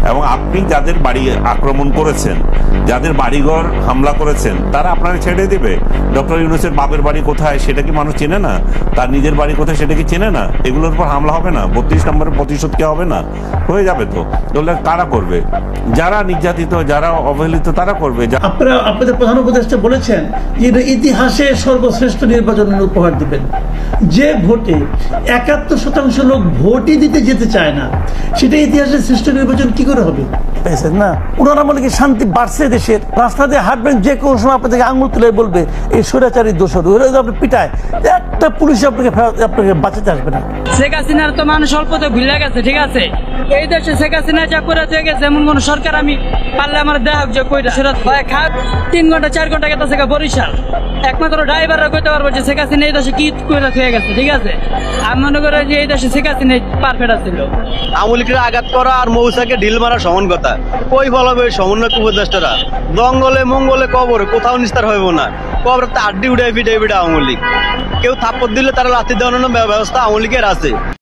এবং আপনি যাদের বাড়ি আক্রমণ করেছেন, যাদের বাড়িঘর হামলা করেছেন, তারা আপনারা ছেড়ে দেবে? ডক্টর ইউনূসের বাপের বাড়ি কোথায় সেটা কি মানুষ চেনে না? তার নিজের বাড়ি কোথায় সেটা কি চেনে না? এগুলোর উপর হামলা হবে না? 32 নম্বরের প্রতিশোধ কি হবে না? হয়ে যাবে তো। তাহলে কারা করবে? যারা নির্যাতিত, যারা অবহেলিত, তারা করবে। আপনারা আপনাদের প্রধান উপদেষ্টা বলেছেন যে ইতিহাসে সর্বশ্রেষ্ঠ নির্বাচন উপহার দিবেন। যে ভোটে 71% লোক ভোটই দিতে যেতে চায় না, সেটা ইতিহাসের শ্রেষ্ঠ নির্বাচন কি করে হবে? না, ওনারা মনে কি শান্তি বাড়ছে দেশের? রাস্তা দিয়ে হাঁটবেন, যে কোনো সময় আপনাদেরকে আঙুল তুলে বলবে এই স্বৈরাচারী দোষর, ওরা যদি আপনি পিটায়, একটা পুলিশ আপনাকে বাঁচাতে আসবে না। শেখ হাসিনার তো মানুষ অল্পতে ভুলে গেছে, ঠিক আছে? এই দেশে শেখ হাসিনা যা করে গেছে, এমন কোন সরকার আমি পারলে আমার দেখাক যে কইটা সেটা 3 ঘন্টা 4 ঘন্টা গেছে থেকে বরিশাল, একমাত্র ড্রাইভাররা কইতে পারবো যে শেখ হাসিনা এই দেশে কি করে হয়ে গেছে, ঠিক আছে? আমি মনে করি যে এই দেশে শেখ হাসিনা পারফেক্ট ছিল। আওয়ামী লীগের আঘাত করা আর মৌসাকে ঢিল মারা সমান কথা। কই ফলাবে সমন্বয় উপদেষ্টারা? জঙ্গলে মঙ্গলে কবরে কোথাও নিস্তার হইব না। কবর তো আড্ডি উঠে ফিটে আওয়ামী লীগ। কেউ থাপ্পড় দিলে তারা লাথি দেওয়ানোর ব্যবস্থা আওয়ামী লীগের আছে।